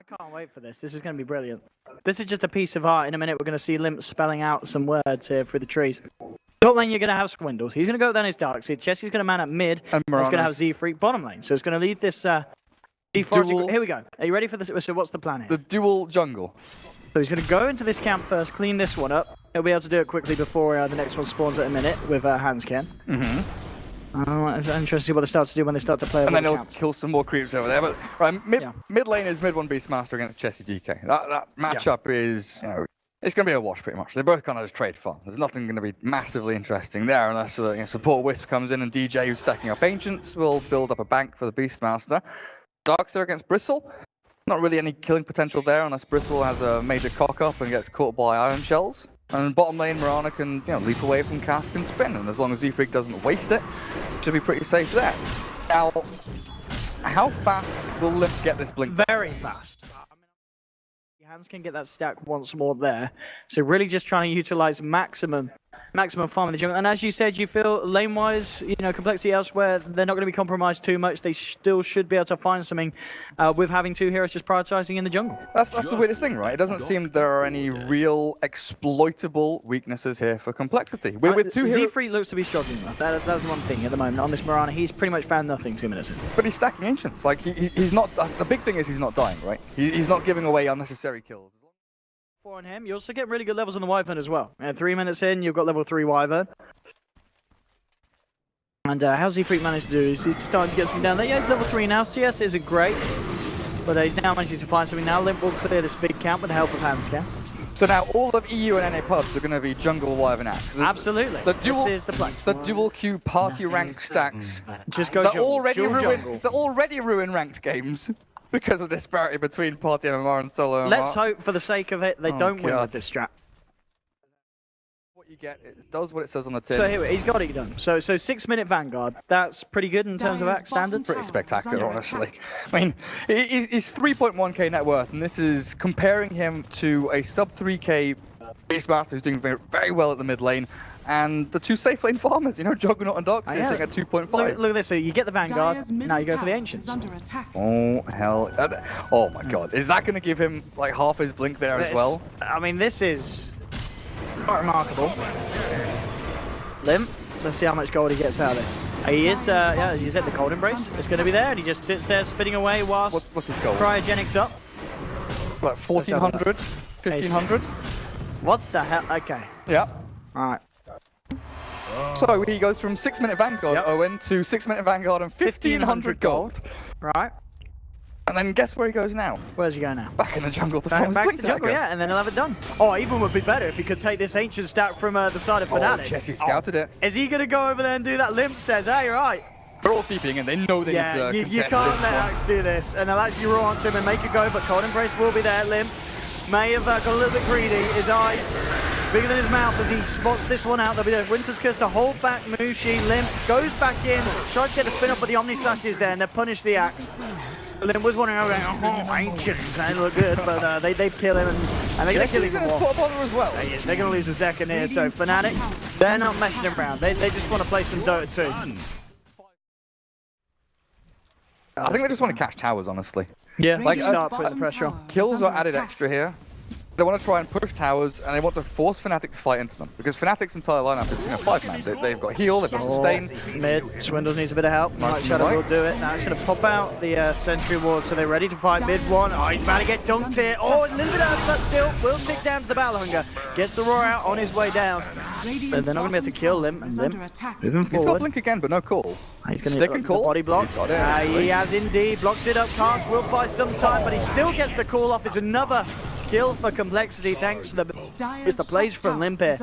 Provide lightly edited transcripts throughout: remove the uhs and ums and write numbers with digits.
I can't wait for this. This is going to be brilliant. This is just a piece of art. In a minute, we're going to see Limp spelling out some words here through the trees. Top lane, you're going to have Squindles. He's going to go down his Dark Seed. Jesse's going to man up mid. And he's going to have Z-Freak bottom lane. So it's going to lead this... Here we go. Are you ready for this? So what's the plan here? The dual jungle. So he's going to go into this camp first, clean this one up. He'll be able to do it quickly before the next one spawns at a minute with Hansken. It's interesting what they start to do when they start to play. And then he'll kill some more creeps over there. But right, mid lane is mid 1 Beastmaster against Jesse DK. That matchup is, you know, it's going to be a wash pretty much. They both kind of just trade fun. There's nothing going to be massively interesting there unless support Wisp comes in and DJ, who's stacking up Ancients, will build up a bank for the Beastmaster. Darkseer against Bristle. Not really any killing potential there unless Bristle has a major cock up and gets caught by Iron Shells. And bottom lane, Mirana can leap away from Cask and Spin, and as long as Z-Freak doesn't waste it, should be pretty safe there. Now, how fast will Limp get this blink? Very fast. Hans can get that stack once more there. So really just trying to utilize maximum farm in the jungle. And as you said, you feel lane-wise, complexity elsewhere, they're not going to be compromised too much. They still should be able to find something with having two heroes just prioritizing in the jungle. That's the weirdest thing, right? It doesn't seem there are any real exploitable weaknesses here for complexity. With two heroes... Z-Freak looks to be struggling. That's one thing at the moment. On this Mirana, he's pretty much found nothing 2 minutes in. But he's stacking Ancients. Like, he's not... The big thing is he's not dying, right? He's not giving away unnecessary kills. On him, you also get really good levels on the Wyvern as well. 3 minutes in, you've got level 3 Wyvern. And how's Z-Freak managed to do? He's starting to get something down there. Yeah, he's level 3 now. CS isn't great, but he's now managing to find something now. Limp will clear this big camp with the help of Hansken. So now all of EU and NA pubs are going to be jungle Wyvern Axe. Absolutely. This is the plan. The dual queue party rank stacks. Just go jungle. That already ruin ranked games. Because of the disparity between party MMR and solo MMR. Let's hope for the sake of it, they don't win with this strat. What you get, it does what it says on the tin. So here, he's got it done. So 6 minute Vanguard, that's pretty good in terms of axe standards. Pretty spectacular, honestly. I mean, he's 3.1k net worth, and this is comparing him to a sub 3k Beastmaster who's doing very, very well at the mid lane. And the two safe lane farmers, Juggernaut and Darkseer sitting at 2.5. Look at this, so you get the Vanguard, now you go for the Ancients. Oh, hell. Oh my god. Is that going to give him like half his blink there as well? I mean, this is quite remarkable. Limp, let's see how much gold he gets out of this. He's at the cold embrace. It's going to be there, and he just sits there spinning away whilst what's his goal? Cryogenics up. Like 1400? 1500? What the hell? Okay. Yeah. Alright. So he goes from 6 minute Vanguard Owen to 6 minute Vanguard and 1500 gold. Right. And then guess where he goes now? Where's he going now? Back in the jungle to back in the jungle, yeah, and then he'll have it done. Oh, even would be better if he could take this Ancient stack from the side of Fnatic. Oh, Jesse scouted it. Is he going to go over there and do that? Limp says, hey, you're right. They're all TPing and they know they need to you can't let Axe do this. And they'll actually roll onto him and make a go, but cold embrace will be there. Limp may have got a little bit greedy. His eyes bigger than his mouth as he spots this one out. There'll be the Winter's Curse to hold back Mushi. Limp goes back in, tries to get the spin up, but the Omni Slashes there, and they punish the Axe. Limp was wondering, Ancients, they look good, but they kill him, and they're going to kill him as well. Yes, they're going to lose a second here, so Fnatic, they're not messing around. They just want to play some Dota 2. I think they just want to catch towers, honestly. Yeah, like start putting pressure on. Kills are added extra here. They want to try and push towers, and they want to force Fnatic to fight into them. Because Fnatic's entire lineup is 5-man. They've got heal, they've got sustain. Mid, Swindles needs a bit of help. Night Shadow will do it. Now it's going to pop out the Sentry Ward, so they're ready to fight mid one. Oh, he's about to get dunked here. Oh, a little bit out, but still will tick down to the Battle Hunger. Gets the roar out on his way down. But they're not going to be able to kill Limp. And Limp moving forward. He's got Blink again, but no coL. He's going to stick and coL. Body block. He has indeed blocks it up. Cast will buy some time, but he still gets the cool off. It's another kill for complexity thanks to the plays from Limp here.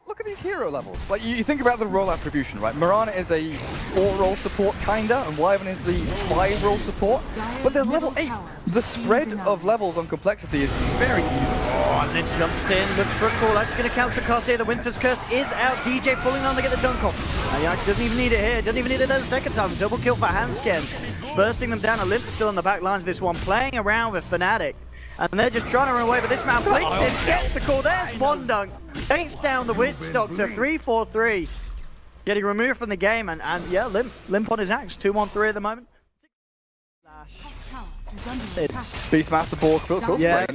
Look at these hero levels. Like you think about the role attribution, right? Mirana is a 4-role support kinda, and Wyvern is the 5-role support. But they're level 8. The spread of levels on complexity is very even. Oh, and then jumps in, looks for a call. Actually going to counter cast here. The Winter's Curse is out. DJ pulling on to get the dunk off. And he actually doesn't even need it here. Doesn't even need it the second time. Double kill for Hansken. Bursting them down. A Limp still on the back lines of this one, playing around with Fnatic. And they're just trying to run away, but this man blinks in, gets the call. There's one dunk. Takes down the Witch Doctor, 3-4-3. Getting removed from the game, and yeah, Limp on his axe. 2-1-3 at the moment. It's Beastmaster ball, cool. Yeah,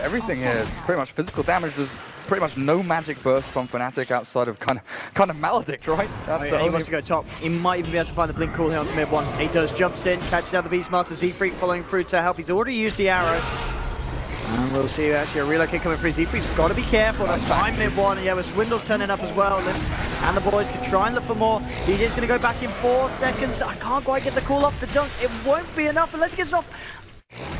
everything here is pretty much physical damage. There's pretty much no magic burst from Fnatic outside of kind of Maledict, right? That's the he only... wants to go top. He might even be able to find the blink cool here on the mid one. He does, jumps in, catches out the Beastmaster. Z-Freak following through to help. He's already used the arrow. And we'll see actually a relocate coming through. Z-Freak's got to be careful. That's fine mid one. Yeah, with Swindle's turning up as well. And the boys can try and look for more. DJ's going to go back in 4 seconds. I can't quite get the call off the dunk. It won't be enough unless he gets it off.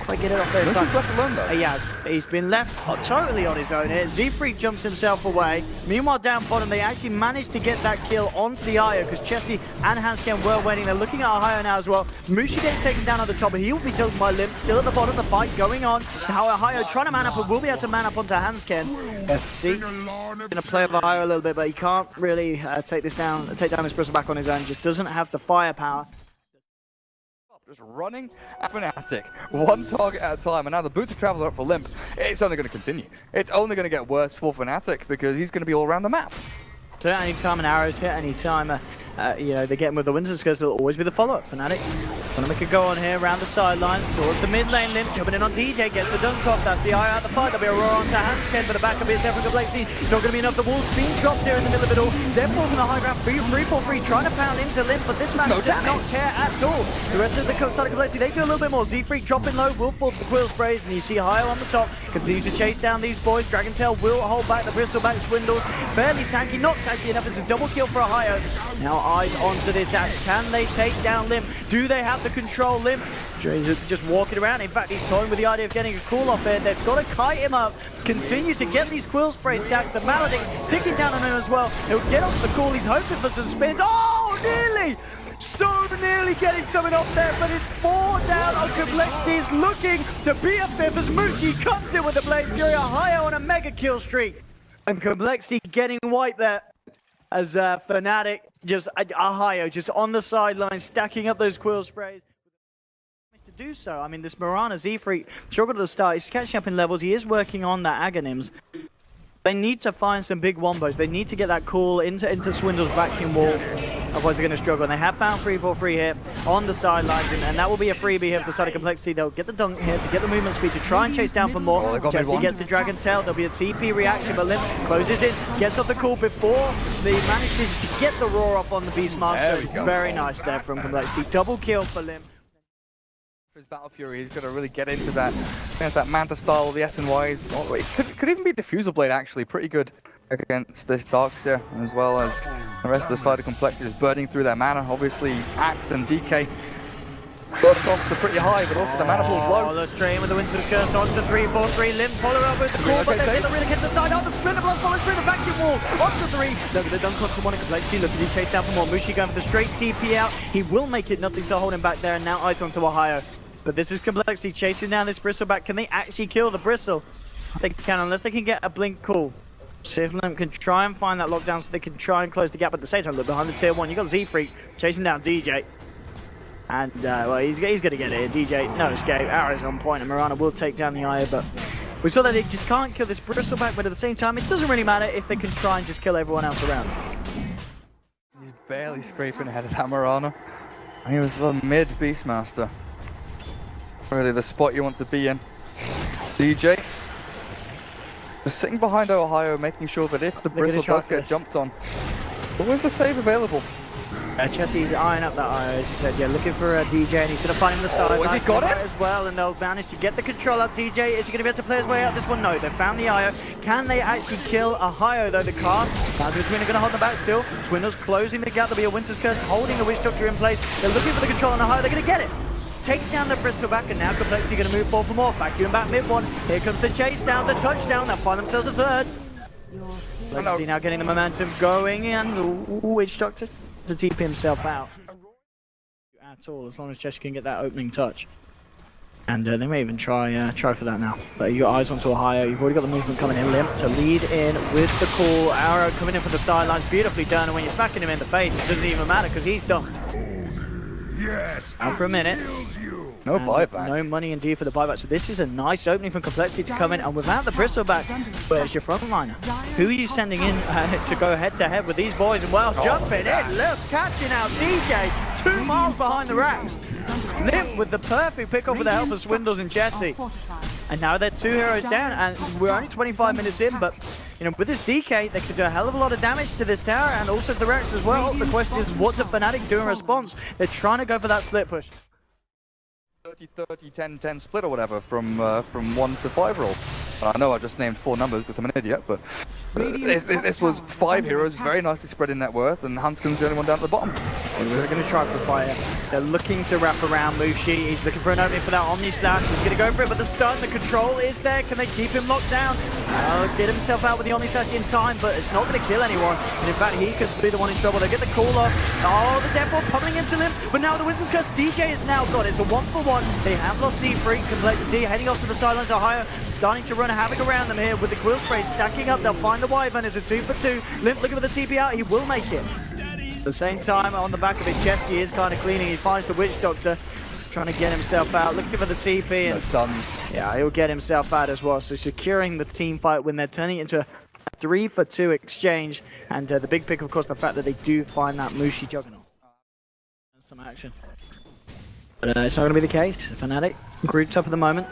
Quite get it off there. He's left alone though. He has. He's been left totally on his own here. Z-Freak jumps himself away. Meanwhile, down bottom, they actually managed to get that kill onto the Io because Chessie and Hansken were waiting. They're looking at Ohio now as well. Mushi getting taken down on the top, but he will be killed by Limp. Still at the bottom, the fight going on. Now Ohio trying to man up, but will be able to man up onto Hansken. FC going to play with Ohio a little bit, but he can't really take this down back on his own. Just doesn't have the firepower. Just running at Fnatic, one target at a time, and now the boots of travel are up for Limp. It's only going to continue. It's only going to get worse for Fnatic because he's going to be all around the map. So any time an arrow's hit, any time you know, they get him with the Windsors because there'll always be the follow-up. Fnatic gonna make a go on here around the sidelines towards the mid lane. Limp jumping in on DJ, gets the dunk off. That's the eye out the fight. There'll be a roar onto Hansken, but the backup is there from Complexity. It's not gonna be enough. The wall's being dropped here in the middle of it all. They're falling the high ground. 3-4-3 trying to pound into Limp, but this man does not care at all. The rest of the side of Complexity, they do a little bit more. Z-Freak dropping low, will fall for the quill sprays, and you see Ohio on the top. Continue to chase down these boys. Dragon Tail will hold back the Bristleback Swindles. Fairly tanky, not tanky enough. It's a double kill for Ohio. Now eyes onto this axe. Can they take down Limp? Do they have the control? Limp just walking around. In fact, he's toying with the idea of getting a cool off here. They've got to kite him up. Continue to get these quill spray stacks. The Maledict ticking down on him as well. He'll get off the cool. He's hoping for some spins. Oh, nearly! So nearly getting something off there, but it's 4 down on Complexity. He's looking to be a 5th as Mushi comes in with the Blade Fury. Ohio on a mega kill streak. And Complexity getting wiped there. As Fnatic, just Ohio, just on the sideline, stacking up those quill sprays. To do so, I mean, this Mirana Z-Freak struggled at the start. He's catching up in levels. He is working on that Aghanims. They need to find some big wombos. They need to get that cool into Swindle's vacuum wall. Otherwise, they're going to struggle. And they have found 3-4-3 here on the sidelines, and that will be a freebie here for the side of Complexity. They'll get the dunk here to get the movement speed to try and chase down for more. Jesse gets the Dragon Tail. There'll be a TP reaction, but Limp closes in, gets off the call before they manages to get the roar up on the Beastmaster. Very nice there from Complexity. Double kill for Limp. His Battle Fury, he's going to really get into that Manta style, the S&Ys. Oh, it could even be Diffusal Blade, actually. Pretty good against this Darkseer, as well as the rest of the side of Complexity is burning through their mana. Obviously, Axe and DK both costs are pretty high, but also the mana pool's low. Let's train with the Windsors Curse on to 3-4-3. Limp follow up with the call, but they're really hit the side. On the Splinter Blood follows through the vacuum wall. On to 3. Look at the dunk on one of Complexity. Looking to chase down for more. Mushi going for the straight TP out. He will make it, nothing to hold him back there, and now eyes onto Ohio. But this is Complexity chasing down this Bristleback. Can they actually kill the Bristle? I think they can, unless they can get a blink cool. See if Limp can try and find that lockdown so they can try and close the gap at the same time. Look behind the tier 1. You got Z-Freak chasing down DJ. And, well, he's going to get it here. DJ, no escape. Arrow's on point, and Mirana will take down the Io, but we saw that they just can't kill this Bristleback, but at the same time, it doesn't really matter if they can try and just kill everyone else around. He's barely scraping ahead of that Mirana. He was the mid Beastmaster. Really the spot you want to be in. DJ just sitting behind Ohio, making sure that if the Bristle does get jumped on, always the save available. Chessie's eyeing up that Io, as you said, yeah, looking for DJ, and he's going to find him the side. Has he got it? As well, and they'll manage to get the control up. DJ, is he going to be able to play his way out this one? No, they've found the Io. Can they actually kill Ohio, though? The cast, Twin are going to hold them back still. Swindle's closing the gap. There'll be a Winter's Curse holding a Witch Doctor in place. They're looking for the control on Ohio. They're going to get it. Take down the Bristleback, and now Complexity going to move forward for more. Vacuum back mid one. Here comes the chase down, the touchdown. They'll find themselves a third. Complexity now getting the momentum going, and Witch Doctor to TP himself out. At all, as long as Jesse can get that opening touch. And they may even try for that now. But you got eyes onto Ohio. You've already got the movement coming in. Limp to lead in with the call. Arrow coming in from the sidelines. Beautifully done. And when you're smacking him in the face, it doesn't even matter because he's done. Yes. Out for a minute. No buyback. No money indeed for the buyback. So this is a nice opening from Complexity to come in. And without the Bristleback, where's your frontliner? Who are you sending in to go head to head with these boys? And well, jumping in. Look, catching out DJ. 2 miles behind the racks. Limp with the perfect pick off with the help of Swindles and Jesse. And now they're 2 heroes down, and we're only 25 minutes in, but you know, with this DK, they could do a hell of a lot of damage to this tower and also the Rex as well. The question is, what do Fnatic do in response? They're trying to go for that split push. 30-30, 10-10 split or whatever from 1 to 5 roll. I know I just named 4 numbers because I'm an idiot, but this was 5 heroes, very nicely spread in net worth, and Hanskin's the only one down at the bottom. They're going to try for fire. They're looking to wrap around Mushi. He's looking for an opening for that Omni Slash. He's going to go for it, but the stun, the control is there. Can they keep him locked down? Get himself out with the Omni Slash in time, but it's not going to kill anyone. And in fact, he could be the one in trouble. They get the call off. Oh, the Death Ball pummeling into him, but now the Winston's Curse DJ is now gone. It's a 1-for-1. They have lost C3, Complexity heading off to the sidelines. Ohio starting to run havoc around them here with the Quill Spray stacking up. They'll find the Wyvern. It's a 2-for-2. Limp looking for the TP out. He will make it. At the same time, on the back of it, Chesky is kind of cleaning. He finds the Witch Doctor, trying to get himself out, looking for the TP. And stuns. Yeah, he'll get himself out as well. So securing the team fight when they're turning it into a 3-for-2 exchange. And the big pick, of course, the fact that they do find that Mushi Juggernaut. Some action. But it's not going to be the case. Fnatic grouped up at the moment.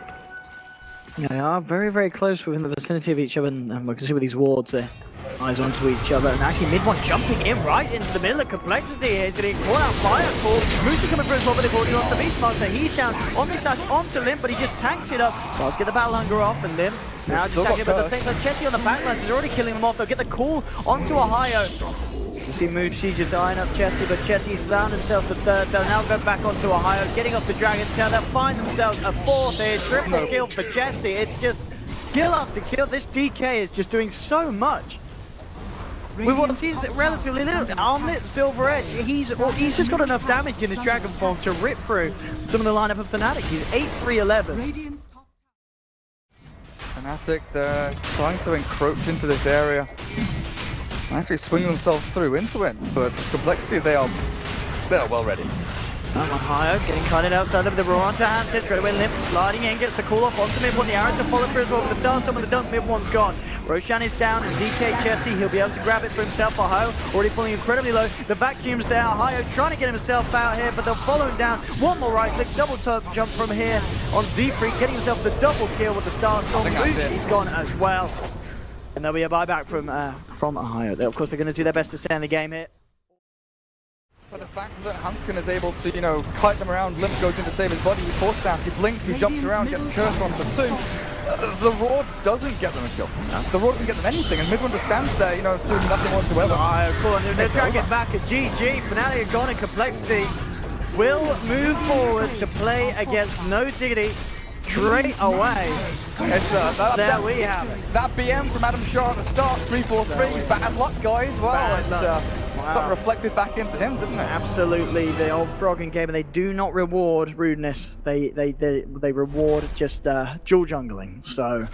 They are very, very close within the vicinity of each other, and we can see with these wards there. Eyes onto each other, and actually mid one jumping in right into the middle of Complexity here. He's going to call out fire call. Mushi coming through as well, but they've already lost the Beastmaster. He's down. Omni Slash onto Limp, but he just tanks it up. So let's get the Battle Hunger off, and Limp now just attacking it, but the same time, Chessie on the backlines is already killing them off. They'll get the call onto Ohio. You see Mushi just eyeing up Chessie, but Chessie's found himself the 3rd. They'll now go back onto Ohio, getting off the Dragon Tail. They'll find themselves a 4th here. Triple kill for Chessie. It's just kill after kill. This DK is just doing so much. With what seems relatively little, Armlet, Silver Edge, he's just got enough damage in his Dragon Form to rip through some of the lineup of Fnatic. He's 8-3-11. Fnatic, they're trying to encroach into this area. Actually swing themselves through into it, but Complexity, they are well ready. Ohio getting cutted outside of the Roar onto hands, gets straight away Limp, sliding in, gets the call off onto mid one, the arrow to follow through as well with the start, some of the dump, mid one's gone. Roshan is down and DK Chessie, he'll be able to grab it for himself. Ohio already pulling incredibly low, the vacuum's there, Ohio trying to get himself out here, but they'll follow him down. One more right click, double top jump from here on Z-Freak, getting himself the double kill with the start storm. He's gone as well. And there'll be a buyback from Ohio. Of course, they're going to do their best to stay in the game here. But the fact that Hanskin is able to, you know, kite them around, Limp goes in to save his body, he force downs, he blinks, he jumps around, gets cursed on for 2. The Roar doesn't get them a kill. The Roar doesn't get them anything, and Midwinter stands there, you know, doing nothing whatsoever. Cool, and they're trying to get back at GG. Fnatic are gone in Complexity. Will move forward to play against No Diggity. Straight away. There we have it. That BM from Adam Shaw at the start, 3-4-3. Bad luck, guys. Well, it's got reflected back into him, didn't it? Absolutely. The old frogging game, and they do not reward rudeness. They reward just dual jungling. So.